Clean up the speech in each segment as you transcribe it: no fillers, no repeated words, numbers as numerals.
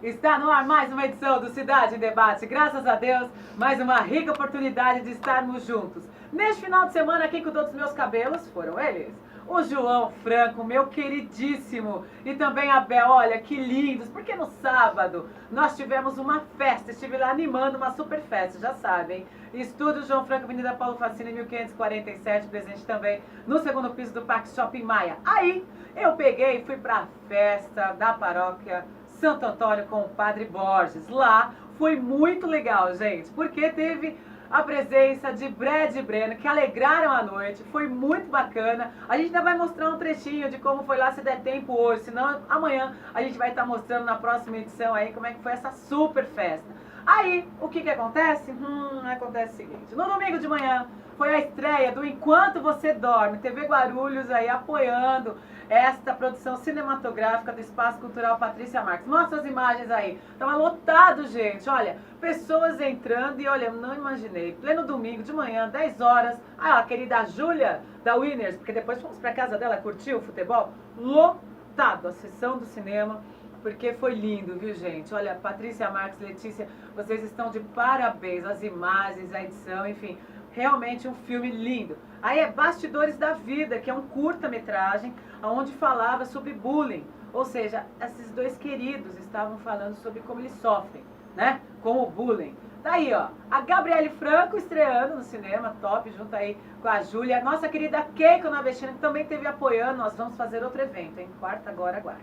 Está no ar mais uma edição do Cidade em Debate. Graças a Deus, mais uma rica oportunidade de estarmos juntos. Neste final de semana, quem cuidou dos meus cabelos foram eles. O João Franco, meu queridíssimo, e também a Bel, olha que lindos, porque no sábado nós tivemos uma festa, estive lá animando uma super festa, já sabem. Estúdio João Franco, Avenida Paulo Facine, 1547, presente também no segundo piso do Parque Shopping Maia. Aí eu peguei e fui pra festa da paróquia Santo Antônio com o Padre Borges. Lá foi muito legal, gente, porque teve a presença de Brad e Breno, que alegraram a noite, foi muito bacana. A gente ainda vai mostrar um trechinho de como foi lá, se der tempo hoje, senão amanhã a gente vai estar mostrando na próxima edição aí como é que foi essa super festa. Aí, o que acontece? Acontece o seguinte, no domingo de manhã foi a estreia do Enquanto Você Dorme, TV Guarulhos aí apoiando esta produção cinematográfica do Espaço Cultural Patrícia Marques. Mostra as imagens aí, tava lotado, gente, olha, pessoas entrando e olha, não imaginei, pleno domingo de manhã, 10 horas, a querida Júlia da Winners, porque depois fomos pra casa dela curtir o futebol, lotado a sessão do cinema, porque foi lindo, viu, gente? Olha, Patrícia Marques, Letícia, vocês estão de parabéns, as imagens, a edição, enfim, realmente um filme lindo. Aí é Bastidores da Vida, que é um curta-metragem, onde falava sobre bullying, ou seja, esses dois queridos estavam falando sobre como eles sofrem, né, com o bullying. Daí, ó, a Gabriele Franco estreando no cinema, top, junto aí com a Júlia, nossa querida Keiko Navestina, que também esteve apoiando, nós vamos fazer outro evento, hein, quarta agora, aguarde.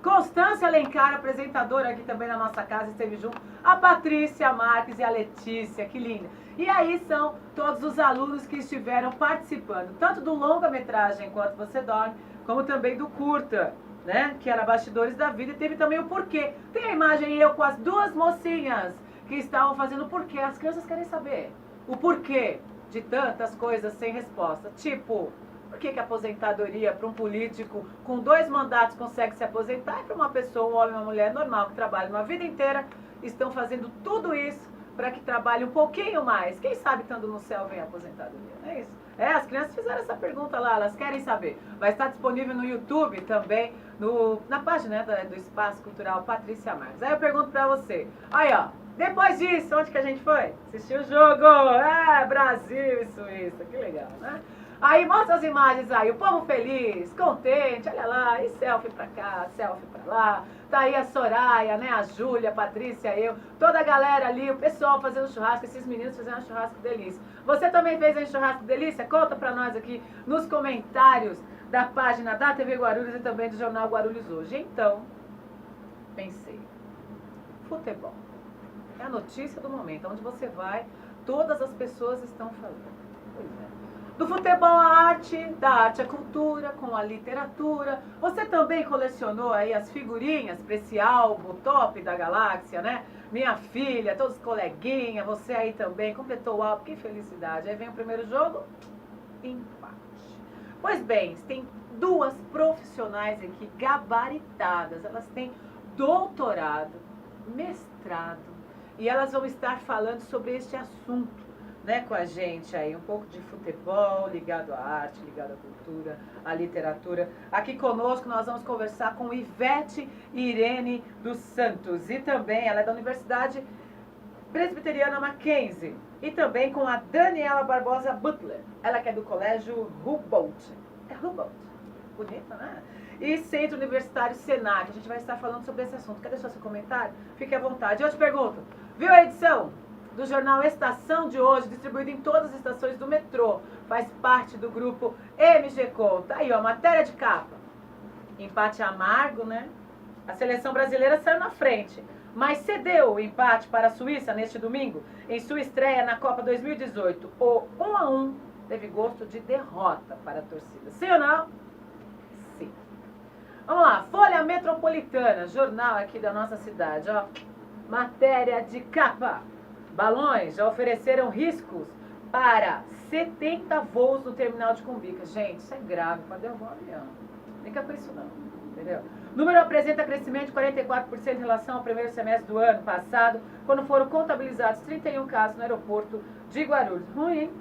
Constância Alencar, apresentadora aqui também na nossa casa, esteve junto. A Patrícia Marques e a Letícia, que linda. E aí são todos os alunos que estiveram participando, tanto do longa-metragem Enquanto Você Dorme, como também do curta, né? Que era Bastidores da Vida, e teve também o porquê. Tem a imagem eu com as duas mocinhas que estavam fazendo o porquê. As crianças querem saber o porquê de tantas coisas sem resposta. Tipo, por que a aposentadoria para um político com 2 mandatos consegue se aposentar e para uma pessoa, um homem e uma mulher normal que trabalha uma vida inteira, estão fazendo tudo isso para que trabalhe um pouquinho mais? Quem sabe estando no céu vem a aposentadoria, não é isso? As crianças fizeram essa pergunta lá, elas querem saber. Vai estar disponível no YouTube também, na página, né, do Espaço Cultural Patrícia Marques. Aí eu pergunto para você, aí ó, depois disso, onde que a gente foi? Assistiu o jogo, Brasil e Suíça, que legal, né? Aí mostra as imagens aí, o povo feliz, contente, olha lá, e selfie pra cá, selfie pra lá. Tá aí a Soraya, né, a Júlia, a Patrícia, eu, toda a galera ali, o pessoal fazendo churrasco, esses meninos fazendo churrasco delícia. Você também fez aí churrasco delícia? Conta pra nós aqui nos comentários da página da TV Guarulhos e também do Jornal Guarulhos Hoje. Então, pensei, futebol é a notícia do momento, onde você vai, todas as pessoas estão falando. Pois é. Do futebol à arte, da arte à cultura, com a literatura. Você também colecionou aí as figurinhas para esse álbum top da galáxia, né? Minha filha, todos os coleguinhas, você aí também completou o álbum, que felicidade. Aí vem o primeiro jogo, empate. Pois bem, tem 2 profissionais aqui gabaritadas, elas têm doutorado, mestrado, e elas vão estar falando sobre este assunto, né, com a gente aí, um pouco de futebol, ligado à arte, ligado à cultura, à literatura. Aqui conosco nós vamos conversar com Ivete Irene dos Santos, e também ela é da Universidade Presbiteriana Mackenzie, e também com a Daniela Barbosa Butler, ela que é do Colégio Humboldt. É Humboldt, bonita, né? E Centro Universitário Senac, a gente vai estar falando sobre esse assunto. Quer deixar seu comentário? Fique à vontade. Eu te pergunto, viu a edição do jornal Estação de hoje, distribuído em todas as estações do metrô, faz parte do grupo MG Conta. Aí, ó, matéria de capa. Empate amargo, né? A seleção brasileira saiu na frente, mas cedeu o empate para a Suíça neste domingo, em sua estreia na Copa 2018. O 1-1 teve gosto de derrota para a torcida. Sim ou não? Sim. Vamos lá, Folha Metropolitana, jornal aqui da nossa cidade, ó. Matéria de capa. Balões já ofereceram riscos para 70 voos no terminal de Cumbica. Gente, isso é grave, pode derrubar um avião. Não fica com isso não, entendeu? O número apresenta crescimento de 44% em relação ao primeiro semestre do ano passado, quando foram contabilizados 31 casos no aeroporto de Guarulhos. Ruim, hein?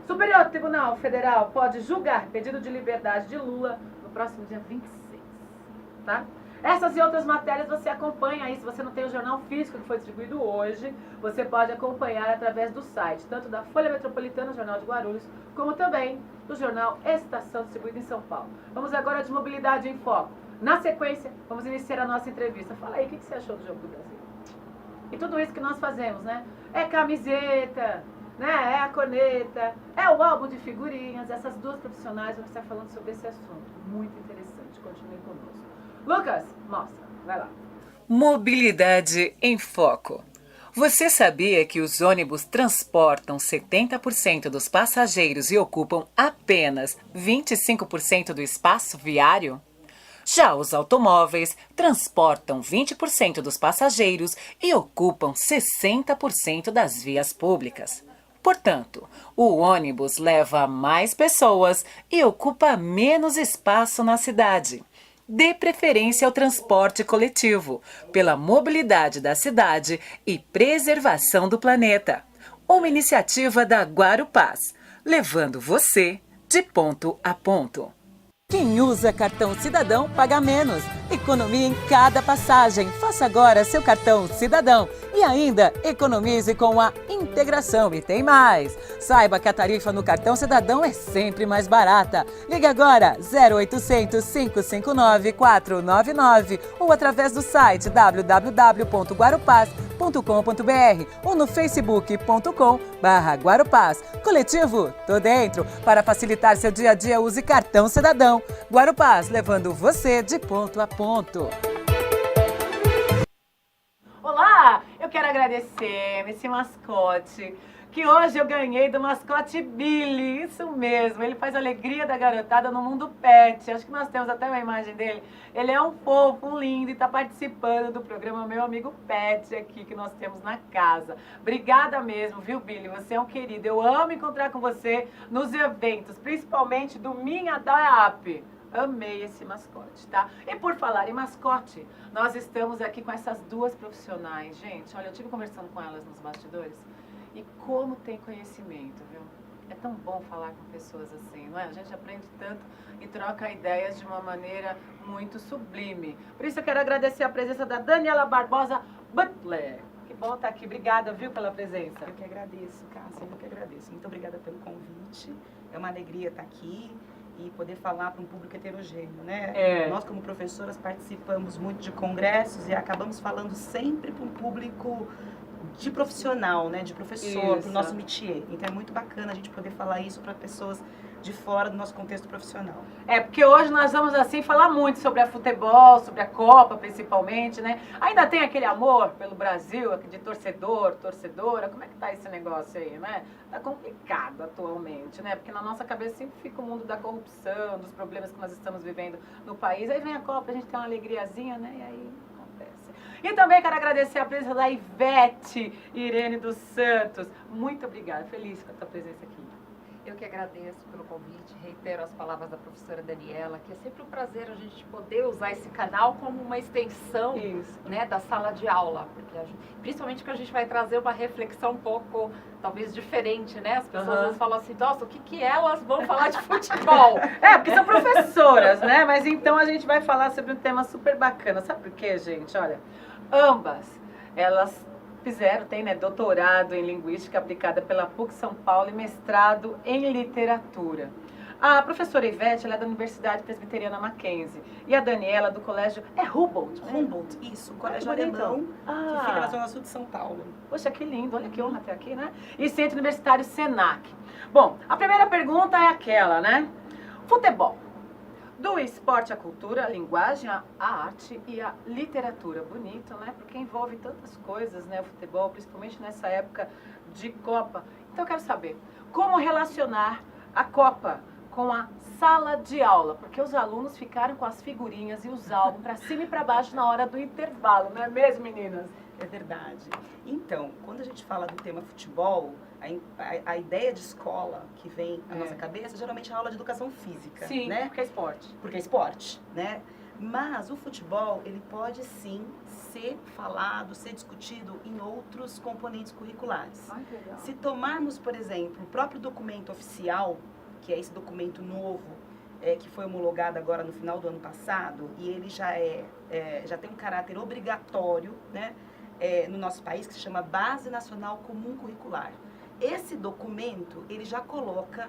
Superior Tribunal Federal pode julgar pedido de liberdade de Lula no próximo dia 26, tá? Essas e outras matérias você acompanha aí. Se você não tem o jornal físico que foi distribuído hoje, você pode acompanhar através do site, tanto da Folha Metropolitana, Jornal de Guarulhos, como também do jornal Estação, distribuído em São Paulo. Vamos agora de Mobilidade em Foco. Na sequência, vamos iniciar a nossa entrevista. Fala aí, o que você achou do Jogo do Brasil? E tudo isso que nós fazemos, né? É camiseta, né? É a corneta, é o álbum de figurinhas. Essas duas profissionais vão estar falando sobre esse assunto. Muito interessante. Continue conosco. Lucas, mostra. Vai lá. Mobilidade em Foco. Você sabia que os ônibus transportam 70% dos passageiros e ocupam apenas 25% do espaço viário? Já os automóveis transportam 20% dos passageiros e ocupam 60% das vias públicas. Portanto, o ônibus leva mais pessoas e ocupa menos espaço na cidade. Dê preferência ao transporte coletivo, pela mobilidade da cidade e preservação do planeta. Uma iniciativa da Guarupaz, levando você de ponto a ponto. Quem usa cartão Cidadão paga menos. Economia em cada passagem. Faça agora seu cartão Cidadão. E ainda economize com a integração. E tem mais. Saiba que a tarifa no cartão Cidadão é sempre mais barata. Ligue agora 0800 559 499 ou através do site www.guarupaz.com.br ou no facebook.com/Guarupaz. Coletivo, tô dentro. Para facilitar seu dia a dia, use cartão Cidadão. Guarupaz, levando você de ponto a ponto. Olá, eu quero agradecer esse mascote, que hoje eu ganhei do mascote Billy, isso mesmo, ele faz a alegria da garotada no mundo pet, acho que nós temos até uma imagem dele, ele é um fofo, um lindo e está participando do programa Meu Amigo Pet aqui que nós temos na casa. Obrigada mesmo, viu Billy, você é um querido, eu amo encontrar com você nos eventos, principalmente do Minha da App. Amei esse mascote, tá? E por falar em mascote, nós estamos aqui com essas duas profissionais. Gente, olha, eu estive conversando com elas nos bastidores e como tem conhecimento, viu? É tão bom falar com pessoas assim, não é? A gente aprende tanto e troca ideias de uma maneira muito sublime. Por isso eu quero agradecer a presença da Daniela Barbosa Butler. Que bom estar aqui. Obrigada, viu, pela presença. Eu que agradeço, Cássia, eu que agradeço. Muito obrigada pelo convite. É uma alegria estar aqui e poder falar para um público heterogêneo, né? Nós, como professoras, participamos muito de congressos e acabamos falando sempre para um público de profissional, né? De professor, para o nosso métier. Então é muito bacana a gente poder falar isso para pessoas de fora do nosso contexto profissional. É, porque hoje nós vamos, assim, falar muito sobre a futebol, sobre a Copa, principalmente, né? Ainda tem aquele amor pelo Brasil, de torcedor, torcedora, como é que tá esse negócio aí, né? Tá complicado atualmente, né? Porque na nossa cabeça sempre fica o mundo da corrupção, dos problemas que nós estamos vivendo no país. Aí vem a Copa, a gente tem uma alegriazinha, né? E aí acontece. E também quero agradecer a presença da Ivete Irene dos Santos. Muito obrigada, feliz com a tua presença aqui. Eu que agradeço pelo convite, reitero as palavras da professora Daniela, que é sempre um prazer a gente poder usar esse canal como uma extensão, né, da sala de aula, porque principalmente que a gente vai trazer uma reflexão um pouco, talvez, diferente, né? As pessoas às vezes falam assim, nossa, o que elas vão falar de futebol? Porque são professoras, né? Mas então a gente vai falar sobre um tema super bacana. Sabe por quê, gente? Olha, ambas, elas tem, né, doutorado em Linguística aplicada pela PUC São Paulo e mestrado em Literatura. A professora Ivete, ela é da Universidade Presbiteriana Mackenzie e a Daniela do colégio, Humboldt, né? Humboldt, isso, colégio alemão, que fica na zona sul de São Paulo. Poxa, que lindo, olha que honra até aqui, né? E Centro Universitário Senac. Bom, a primeira pergunta é aquela, né? Futebol. Do esporte à cultura, a linguagem, a arte e a literatura. Bonito, né? Porque envolve tantas coisas, né? O futebol, principalmente nessa época de Copa. Então eu quero saber, como relacionar a Copa com a sala de aula? Porque os alunos ficaram com as figurinhas e os álbuns para cima e para baixo na hora do intervalo, não é mesmo, meninas? É verdade. Então, quando a gente fala do tema futebol, a ideia de escola que vem à nossa cabeça geralmente é a aula de educação física. Sim, né? porque é esporte. Porque é esporte, né? Mas o futebol, ele pode sim ser falado, ser discutido em outros componentes curriculares. Ai, que legal. Se tomarmos, por exemplo, o próprio documento oficial, que é esse documento novo, que foi homologado agora no final do ano passado, e ele já tem um caráter obrigatório, né, no nosso país, que se chama Base Nacional Comum Curricular. Esse documento, ele já coloca,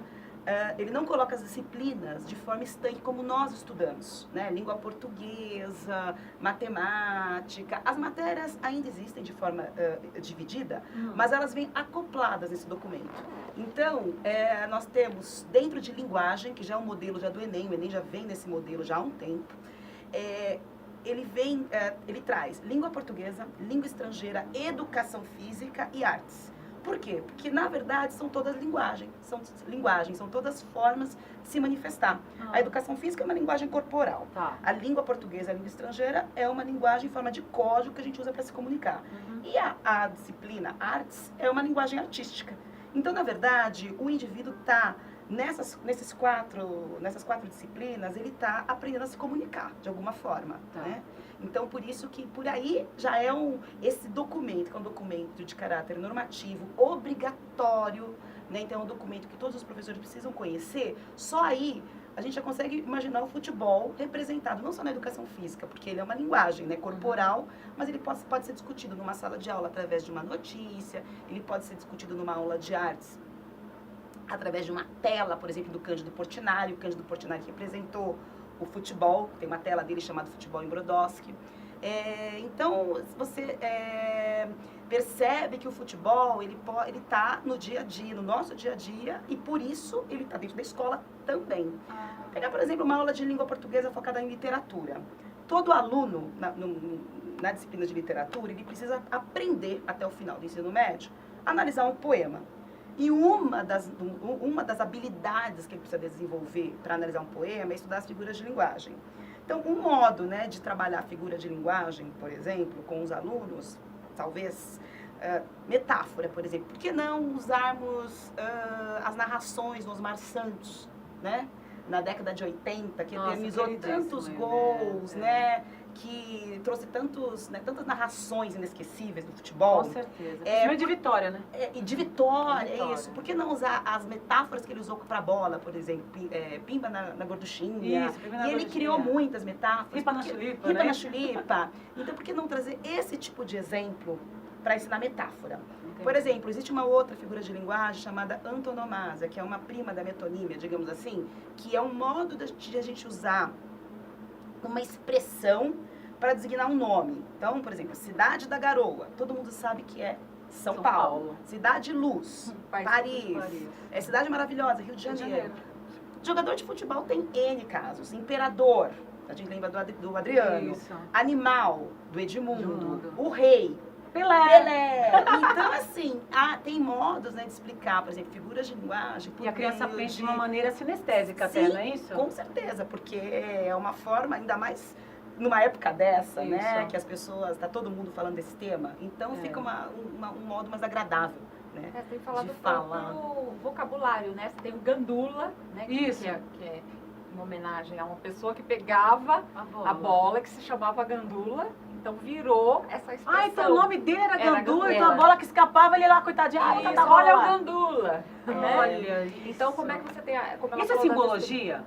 ele não coloca as disciplinas de forma estanque como nós estudamos, né? Língua portuguesa, matemática, as matérias ainda existem de forma dividida, mas elas vêm acopladas nesse documento. Então, nós temos dentro de linguagem, que já é um modelo já do Enem, o Enem já vem nesse modelo já há um tempo, ele traz língua portuguesa, língua estrangeira, educação física e artes. Por quê? Porque, na verdade, são todas linguagens, são todas formas de se manifestar. A educação física é uma linguagem corporal. Tá. A língua portuguesa, a língua estrangeira, é uma linguagem em forma de código que a gente usa para se comunicar. E a disciplina artes é uma linguagem artística. Então, na verdade, o indivíduo está, nessas quatro disciplinas, ele está aprendendo a se comunicar, de alguma forma, né? Então, por isso que por aí já é esse documento, que é um documento de caráter normativo, obrigatório, né? Então, é um documento que todos os professores precisam conhecer. Só aí a gente já consegue imaginar o futebol representado, não só na educação física, porque ele é uma linguagem, né, corporal, mas ele pode ser discutido numa sala de aula através de uma notícia, ele pode ser discutido numa aula de artes através de uma tela, por exemplo, do Cândido Portinari. O Cândido Portinari representou o futebol, tem uma tela dele chamada Futebol em Brodowski. Então, você percebe que o futebol, ele está no dia a dia, no nosso dia a dia, e por isso ele está dentro da escola também. Pegar, por exemplo, uma aula de língua portuguesa focada em literatura. Todo aluno, na disciplina de literatura, ele precisa aprender, até o final do ensino médio, a analisar um poema. E uma das habilidades que ele precisa desenvolver para analisar um poema é estudar as figuras de linguagem. Então, um modo, né, de trabalhar a figura de linguagem, por exemplo, com os alunos, talvez metáfora, por exemplo. Por que não usarmos as narrações no Osmar Santos, né? Na década de 80, que eternizou tantos gols, né? Que trouxe tantas narrações inesquecíveis do futebol. Com certeza. Principalmente de Vitória, né? E de Vitória, é isso. Por que não usar as metáforas que ele usou para a bola, por exemplo? Pimba na gorduchinha. Isso, pimba na e ele criou muitas metáforas. Ripa na chulipa, Ripa né? na chulipa. Então, por que não trazer esse tipo de exemplo para ensinar metáfora? Entendi. Por exemplo, existe uma outra figura de linguagem chamada antonomásia, que é uma prima da metonímia, digamos assim, que é um modo de a gente usar uma expressão para designar um nome. Então, por exemplo, Cidade da Garoa, todo mundo sabe que é São Paulo. Cidade Luz, Paris. Cidade Maravilhosa, Rio de Janeiro. Jogador de futebol tem N casos. Imperador, a gente lembra do Adriano. Isso. Animal, do Edmundo. O Rei, Pelé. Então, assim, tem modos, né, de explicar, por exemplo, figuras de linguagem. E a criança aprende de uma maneira sinestésica até, não é isso? Com certeza, porque é uma forma, ainda mais numa época dessa, isso, né, que as pessoas, tá todo mundo falando desse tema, então fica um modo mais agradável, né? Você tem falado do vocabulário, né? Você tem o gandula, né? Isso. Que é uma homenagem a uma pessoa que pegava a bola, que se chamava gandula. Então virou essa expressão. Então o nome dele era gandula, então a bola que escapava, ele lá, coitadinho, olha o gandula. Olha então como é que você tem isso é simbologia?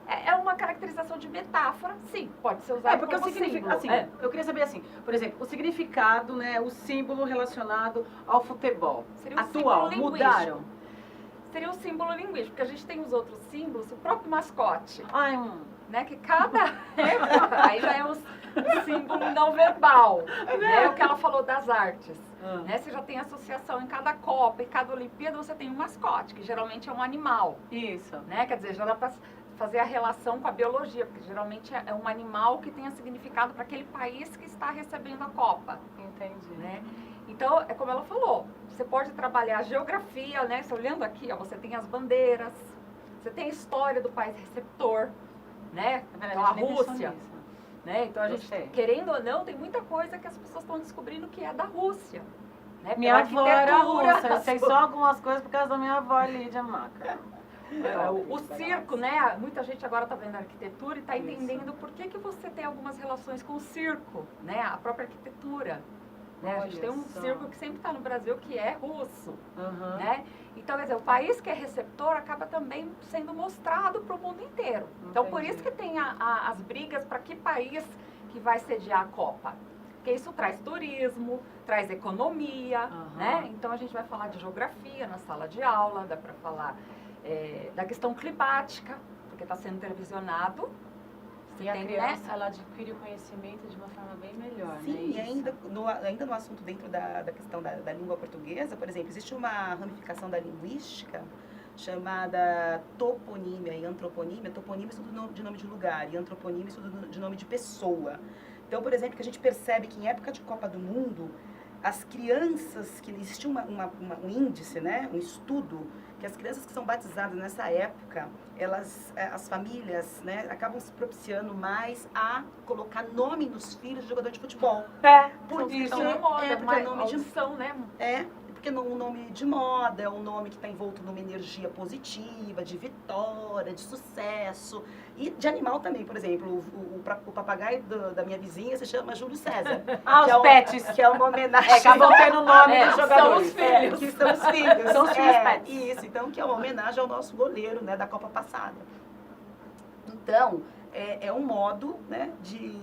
É uma caracterização de metáfora, sim, pode ser usado porque como símbolo. Assim, eu queria saber assim, por exemplo, o significado, né, o símbolo relacionado ao futebol atual, mudaram? Seria o símbolo linguístico, porque a gente tem os outros símbolos, o próprio mascote. Né, que cada época, aí já é um símbolo não verbal, né, o que ela falou das artes. Né, você já tem associação em cada Copa, em cada Olimpíada, você tem um mascote, que geralmente é um animal. Isso. Né, quer dizer, já dá para fazer a relação com a biologia, porque geralmente é um animal que tenha significado para aquele país que está recebendo a Copa. Entendi. Né? Então, é como ela falou, você pode trabalhar a geografia, né? Você olhando aqui, ó, você tem as bandeiras, você tem a história do país receptor, né? Então, a Rússia. Né? Então, a gente, querendo ou não, tem muita coisa que as pessoas estão descobrindo que é da Rússia. Né? Minha avó era russa, eu sei só algumas coisas por causa da minha avó, Lídia Maca. O circo, né? Muita gente agora está vendo a arquitetura e está entendendo por que você tem algumas relações com o circo, né? A própria arquitetura. Né? A gente tem um circo que sempre está no Brasil que é russo. Né? Então, quer dizer, o país que é receptor acaba também sendo mostrado para o mundo inteiro. Então, por isso que tem as brigas para que país que vai sediar a Copa. Porque isso traz turismo, traz economia, né? Então a gente vai falar de geografia na sala de aula, dá para falar da questão climática, porque está sendo televisionado. E a criança, ela adquire o conhecimento de uma forma bem melhor, Sim, né? e ainda no assunto dentro da questão da língua portuguesa, por exemplo, existe uma ramificação da linguística chamada toponímia e antroponímia. Toponímia é estudo de nome de lugar e antroponímia é estudo de nome de pessoa. Então, por exemplo, que a gente percebe que em época de Copa do Mundo, as crianças, que existe um índice, né, um estudo, que as crianças que são batizadas nessa época, as famílias, né, acabam se propiciando mais a colocar nome nos filhos de jogador de futebol. Por isso, porque é nome de opção, né? Porque um nome de moda, é um nome que está envolto numa energia positiva, de vitória, de sucesso. E de animal também, por exemplo, o papagaio da minha vizinha se chama Júlio César. Os pets. Que é uma homenagem. Acabam tendo o nome dos jogadores. São os filhos. Que são os filhos. São os filhos pets. Isso, então, que é uma homenagem ao nosso goleiro, né, da Copa passada. Então, é um modo, né, de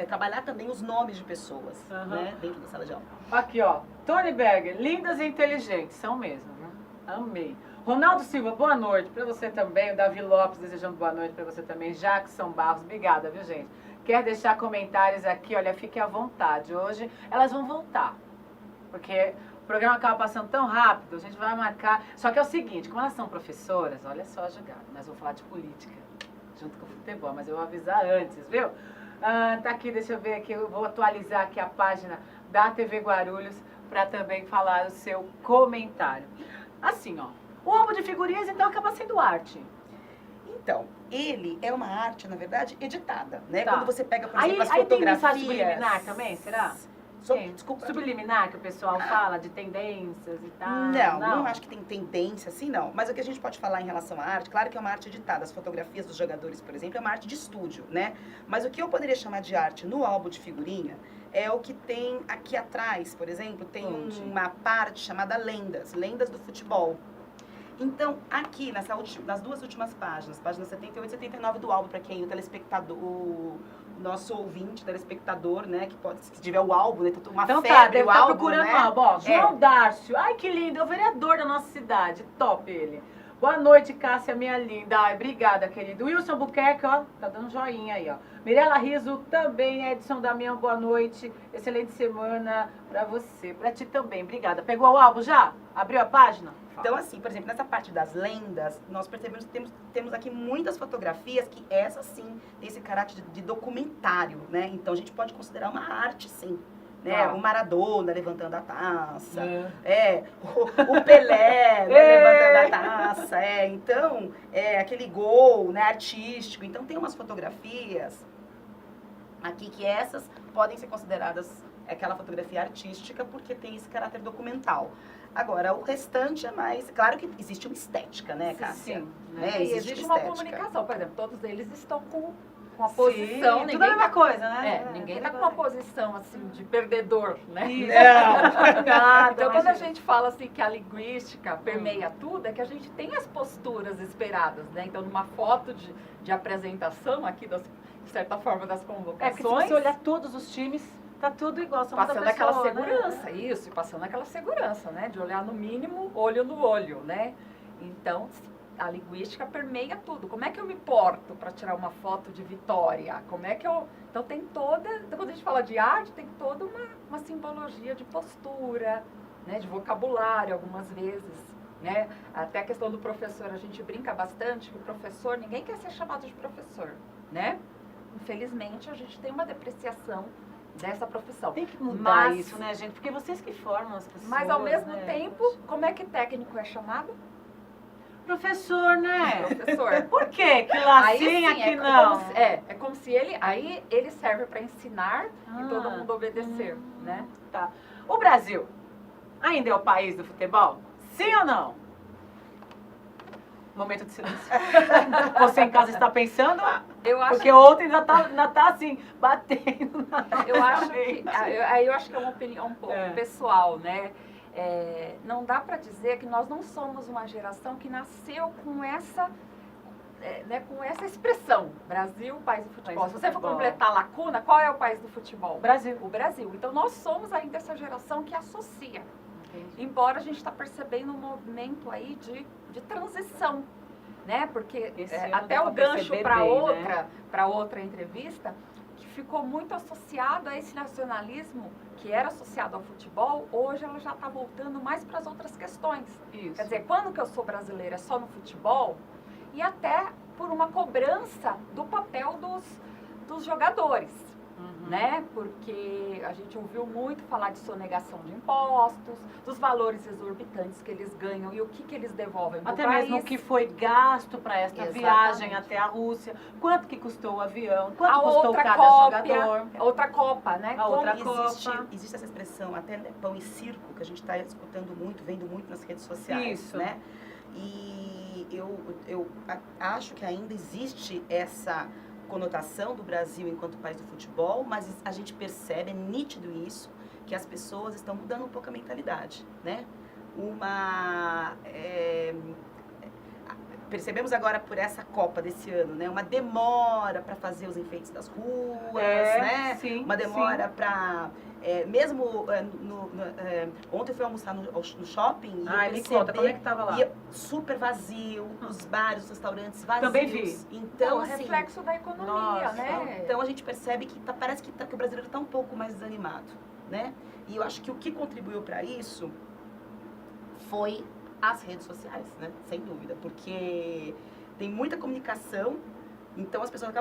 trabalhar também os nomes de pessoas, né, dentro da sala de aula. Aqui, ó. Tony Berger, lindas e inteligentes. São mesmo, né? Amei. Ronaldo Silva, boa noite para você também. O Davi Lopes desejando boa noite para você também. Jackson Barros, obrigada, viu, gente? Quer deixar comentários aqui? Olha, fique à vontade. Hoje elas vão voltar, porque o programa acaba passando tão rápido, a gente vai marcar. Só que é o seguinte, como elas são professoras, olha só a jogada. Nós vamos falar de política, junto com o futebol, mas eu vou avisar antes, viu? Tá aqui, deixa eu ver aqui, eu vou atualizar aqui a página da TV Guarulhos para também falar o seu comentário. Assim, ó, o álbum de figurinhas então acaba sendo arte. Então, ele é uma arte, na verdade, editada, né? Tá. Quando você pega, por exemplo, as Aí tem fotografias... mensagem subliminar também, será? Desculpa. Subliminar, que o pessoal fala de tendências e tal. Não acho que tem tendência assim, não. Mas o que a gente pode falar em relação à arte, claro que é uma arte editada. As fotografias dos jogadores, por exemplo, é uma arte de estúdio, né? Mas o que eu poderia chamar de arte no álbum de figurinha é o que tem aqui atrás, por exemplo, tem uma parte chamada lendas do futebol. Então, aqui, nas duas últimas páginas 78 e 79 do álbum, para quem o telespectador, o nosso ouvinte, telespectador, né, se tiver o álbum, né, uma então febre, o álbum, procurando né? o álbum, ó, João Dárcio, ai que lindo, é o vereador da nossa cidade, top ele. Boa noite, Cássia, minha linda, ai, obrigada, querido. Wilson Buquerque, ó, tá dando joinha aí, ó. Mirela Riso também, Edson Damião, boa noite, excelente semana pra você, pra ti também, obrigada. Pegou o álbum já? Abriu a página? Então, assim, por exemplo, nessa parte das lendas, nós percebemos que temos aqui muitas fotografias que essas, sim, tem esse caráter de documentário, né? Então, a gente pode considerar uma arte, sim. Né? O Maradona levantando a taça, o Pelé, né, levantando a taça, então, aquele gol, né, artístico. Então, tem umas fotografias aqui que essas podem ser consideradas aquela fotografia artística porque tem esse caráter documental. Agora, o restante é mais... Claro que existe uma estética, né, Cássia? Sim. Né? E existe uma comunicação. Por exemplo, todos eles estão com a posição... Sim, tudo a mesma coisa, né? Ninguém está com uma posição, assim, de perdedor, né? Não. Então, quando a gente fala, assim, que a linguística permeia tudo, é que a gente tem as posturas esperadas, né? Então, numa foto de apresentação aqui, de certa forma, das convocações... Porque se você olhar todos os times... Tá tudo igual, só passando aquela segurança, né? Isso, e passando aquela segurança, né? De olhar no mínimo, olho no olho, né? Então, a linguística permeia tudo. Como é que eu me porto para tirar uma foto de vitória? Como é que eu... Então, tem toda... Então, quando a gente fala de arte, tem toda uma simbologia de postura, né? De vocabulário, algumas vezes, né? Até a questão do professor, a gente brinca bastante que o professor, ninguém quer ser chamado de professor, né? Infelizmente, a gente tem uma depreciação dessa profissão. Tem que mudar isso, né, gente? Porque vocês que formam as pessoas. Mas, ao mesmo tempo, como é que técnico é chamado? Professor, né? Professor. Por quê? Que lá aí, sim, aqui como não. É como se ele serve para ensinar e todo mundo obedecer, né? Tá. O Brasil ainda é o país do futebol? Sim ou não? Momento de silêncio. Você em casa está pensando? Porque ontem ainda tá assim, batendo na eu acho que eu acho que é uma opinião um pouco pessoal, né? Não dá para dizer que nós não somos uma geração que nasceu com essa com essa expressão, Brasil, país do futebol. Se você for completar a lacuna, qual é o país do futebol? Brasil. O Brasil. Então nós somos ainda essa geração que associa. Embora a gente está percebendo um movimento aí de transição, né? Porque até o gancho para outra entrevista, que ficou muito associado a esse nacionalismo que era associado ao futebol, hoje ela já está voltando mais para as outras questões. Isso. Quer dizer, quando que eu sou brasileira é só no futebol? E até por uma cobrança do papel dos jogadores, né? Porque a gente ouviu muito falar de sonegação de impostos, dos valores exorbitantes que eles ganham e o que eles devolvem para o país. Até mesmo o que foi gasto para esta viagem até a Rússia, quanto que custou o avião, quanto custou cada jogador. Outra Copa, né? Existe essa expressão, até pão e circo, que a gente está escutando muito, vendo muito nas redes sociais, Isso. né? E eu acho que ainda existe essa conotação do Brasil enquanto país do futebol, mas a gente percebe, é nítido isso, que as pessoas estão mudando um pouco a mentalidade, né? Percebemos agora por essa Copa desse ano, né? Uma demora para fazer os enfeites das ruas, né? Sim, uma demora para... ontem eu fui almoçar no shopping e me conta, como é que tava lá? Super vazio, os bares, os restaurantes vazios. Também vi. Então, assim, reflexo da economia, né? Então a gente percebe que parece que o brasileiro está um pouco mais desanimado, né? E eu acho que o que contribuiu para isso foi as redes sociais, né? Sem dúvida, porque tem muita comunicação, então as pessoas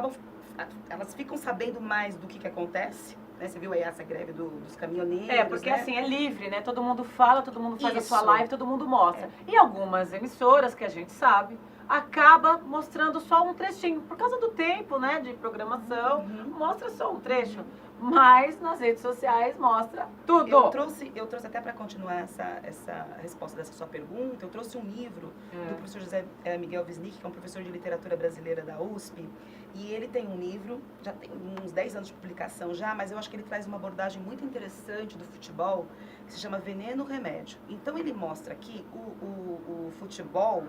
elas ficam sabendo mais do que acontece, né? Você viu aí essa greve dos caminhoneiros, porque né? assim, é livre, né? Todo mundo fala, todo mundo faz a sua live, todo mundo mostra. E algumas emissoras, que a gente sabe, acaba mostrando só um trechinho. Por causa do tempo, né, de programação, mostra só um trecho. Mas nas redes sociais mostra tudo. Eu trouxe até para continuar essa resposta dessa sua pergunta, eu trouxe um livro do professor José Miguel Wisnik, que é um professor de literatura brasileira da USP, e ele tem um livro, já tem uns 10 anos de publicação já, mas eu acho que ele traz uma abordagem muito interessante do futebol, que se chama Veneno Remédio. Então ele mostra aqui o futebol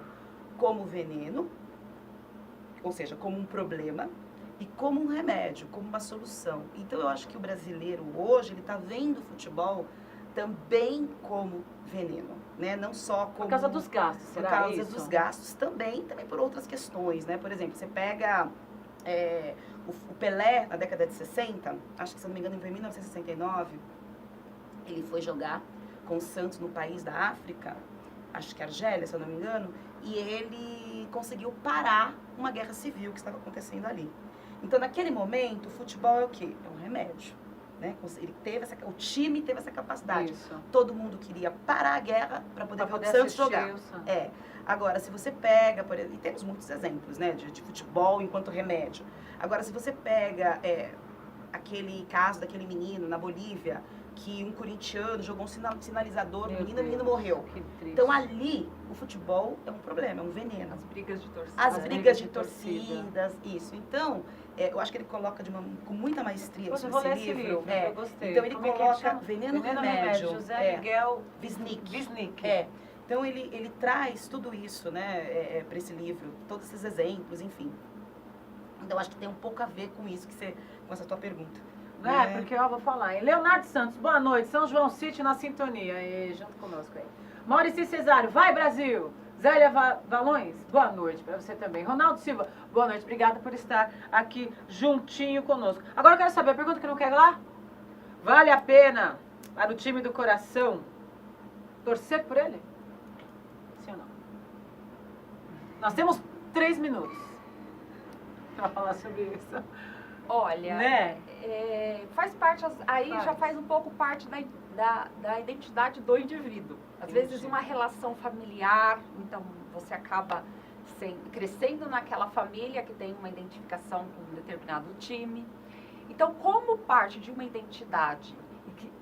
como veneno, ou seja, como um problema, e como um remédio, como uma solução. Então eu acho que o brasileiro hoje, ele está vendo o futebol também como veneno, né? Não só como... Por causa dos gastos, será Por causa dos gastos também por outras questões, né? Por exemplo, você pega o Pelé, na década de 60, acho que se não me engano foi em 1969, ele foi jogar com o Santos no país da África, acho que Argélia, se eu não me engano, e ele conseguiu parar uma guerra civil que estava acontecendo ali. Então, naquele momento, o futebol é o quê? É um remédio, né? Ele o time teve essa capacidade. Isso. Todo mundo queria parar a guerra para poder ver o Santos jogar. Agora, se você pega, por exemplo, e temos muitos exemplos, né, de futebol enquanto remédio. Agora, se você pega aquele caso daquele menino na Bolívia, que um corintiano jogou um sinalizador, o menino morreu. Então ali, o futebol é um problema, é um veneno. As brigas de torcida. As brigas de torcidas, isso. Então, eu acho que ele coloca com muita maestria nesse livro. Eu gostei. Então ele coloca Veneno Remédio. José Miguel Wisnik. Então ele traz tudo isso, né, para esse livro, todos esses exemplos, enfim. Então acho que tem um pouco a ver com isso, com essa tua pergunta. Porque eu vou falar, hein? Leonardo Santos, boa noite. São João City na sintonia. E junto conosco aí. Maurício Cesário, vai Brasil! Zélia Valões, boa noite para você também. Ronaldo Silva, boa noite. Obrigada por estar aqui juntinho conosco. Agora eu quero saber, a pergunta que não quer lá? Vale a pena para o time do coração torcer por ele? Sim ou não? Nós temos 3 minutos para falar sobre isso. Olha, né? Faz parte, já faz um pouco parte da identidade do indivíduo. Às vezes uma relação familiar, então você acaba crescendo naquela família que tem uma identificação com um determinado time. Então, como parte de uma identidade,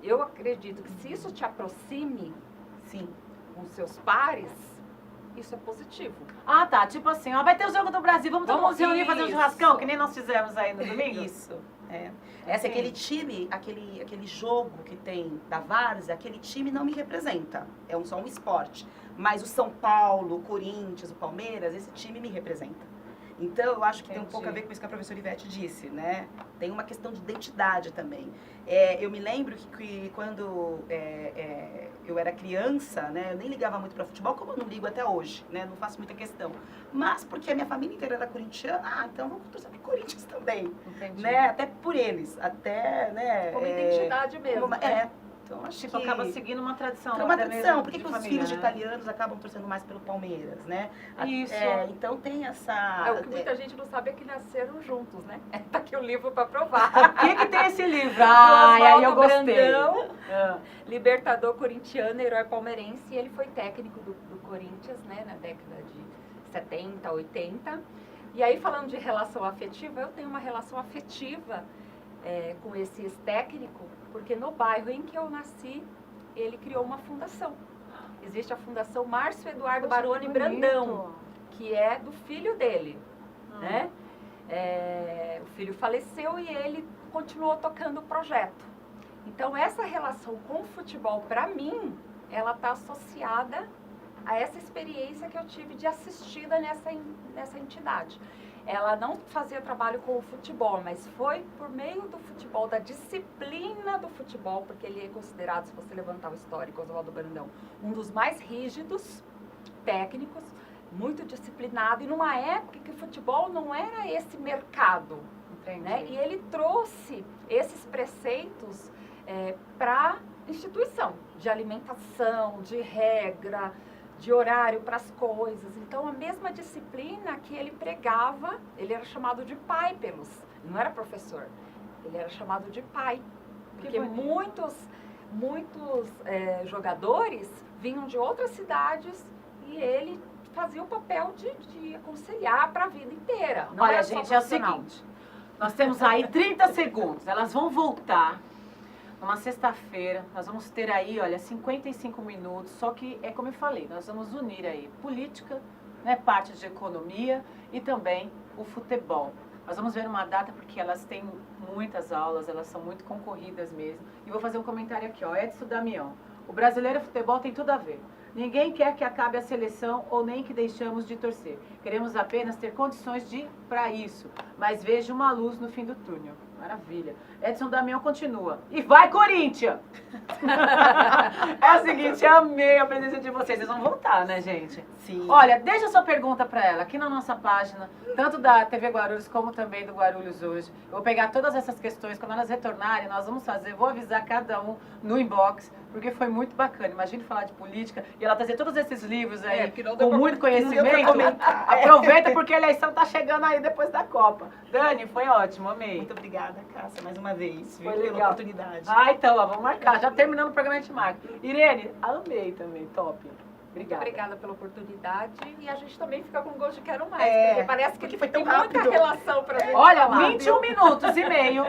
eu acredito que se isso te aproxime, sim, com seus pares, isso é positivo. Ah, tá. Tipo assim, ó, vai ter o Jogo do Brasil, vamos todo mundo se reunir e fazer um churrascão, que nem nós fizemos aí no domingo? Isso. Essa, aquele time, aquele jogo que tem da Várzea, aquele time não me representa. É só um esporte. Mas o São Paulo, o Corinthians, o Palmeiras, esse time me representa. Então, eu acho que tem um pouco a ver com isso que a professora Ivete disse, né? Tem uma questão de identidade também. Eu me lembro que quando eu era criança, né? Eu nem ligava muito para futebol, como eu não ligo até hoje, né? Não faço muita questão. Mas porque a minha família inteira era corintiana, então vou torcer pro Corinthians também. Entendi. Né? Até por eles, até, né? Como identidade mesmo. Então, acho tipo, que acaba seguindo uma tradição. é uma tradição. Por que os família, filhos né? de italianos acabam torcendo mais pelo Palmeiras, né? Isso. Então tem essa... O que muita gente não sabe é que nasceram juntos, né? Tá aqui o livro para provar. O que tem esse livro? Aí eu gostei. Brandão, libertador corintiano, herói palmeirense. E ele foi técnico do Corinthians, né? Na década de 70, 80. E aí, falando de relação afetiva, eu tenho uma relação afetiva com esse ex-técnico, porque no bairro em que eu nasci, ele criou uma fundação. Existe a Fundação Márcio Eduardo Baroni Brandão, que é do filho dele, né? O filho faleceu e ele continuou tocando o projeto. Então, essa relação com o futebol, para mim, ela está associada a essa experiência que eu tive de assistida nessa entidade. Ela não fazia trabalho com o futebol, mas foi por meio do futebol, da disciplina do futebol, porque ele é considerado, se você levantar o histórico, Oswaldo Brandão, um dos mais rígidos técnicos, muito disciplinado, e numa época que o futebol não era esse mercado. Né? E ele trouxe esses preceitos para a instituição, de alimentação, de regra, de horário para as coisas. Então, a mesma disciplina que ele pregava, ele era chamado de pai pelos, não era professor, ele era chamado de pai. Porque muitos jogadores vinham de outras cidades e ele fazia o papel de aconselhar para a vida inteira. Não Olha, gente, é o seguinte, nós temos aí 30 segundos, elas vão voltar numa sexta-feira, nós vamos ter aí, olha, 55 minutos, só que é como eu falei, nós vamos unir aí política, né, parte de economia e também o futebol. Nós vamos ver uma data porque elas têm muitas aulas, elas são muito concorridas mesmo. E vou fazer um comentário aqui, ó, Edson Damião. O brasileiro futebol tem tudo a ver. Ninguém quer que acabe a seleção ou nem que deixamos de torcer. Queremos apenas ter condições para isso. Mas vejo uma luz no fim do túnel. Maravilha. Edson Damião continua. E vai, Corinthians! É o seguinte, amei a presença de vocês. Vocês vão voltar, né, gente? Sim. Olha, deixa a sua pergunta para ela aqui na nossa página, tanto da TV Guarulhos como também do Guarulhos Hoje. Eu vou pegar todas essas questões, quando elas retornarem, nós vamos fazer, vou avisar cada um no inbox, porque foi muito bacana. Imagine falar de política e ela trazer todos esses livros aí com muito conhecimento. Aproveita porque a eleição tá chegando aí depois da Copa. Dani, foi ótimo, amei. Muito obrigada, Cássia, mais uma vez, Foi pela legal. oportunidade. Ah, então, ó, vamos marcar. Já terminando o programa, a gente marca. Irene, amei também, top. Obrigada. Obrigada pela oportunidade e a gente também fica com gosto de quero mais, porque parece que foi tão tem muita rápido. relação pra gente Olha, falar, 21 minutos e meio.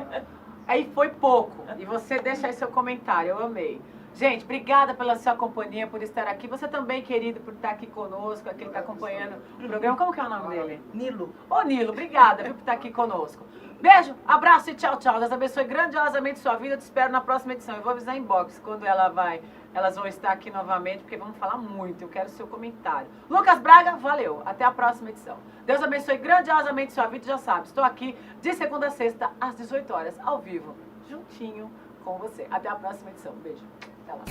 Aí foi pouco. E você deixa aí seu comentário, eu amei. Gente, obrigada pela sua companhia, por estar aqui. Você também, querido, por estar aqui conosco, aquele que está acompanhando o programa. Como que é o nome dele? Nilo. Ô, Nilo, obrigada por estar aqui conosco. Beijo, abraço e tchau, tchau. Deus abençoe grandiosamente sua vida. Eu te espero na próxima edição. Eu vou avisar em box quando elas vão estar aqui novamente, porque vamos falar muito. Eu quero o seu comentário. Lucas Braga, valeu. Até a próxima edição. Deus abençoe grandiosamente sua vida. Já sabe, estou aqui de segunda a sexta, às 18 horas, ao vivo, juntinho com você. Até a próxima edição. Beijo. Até lá.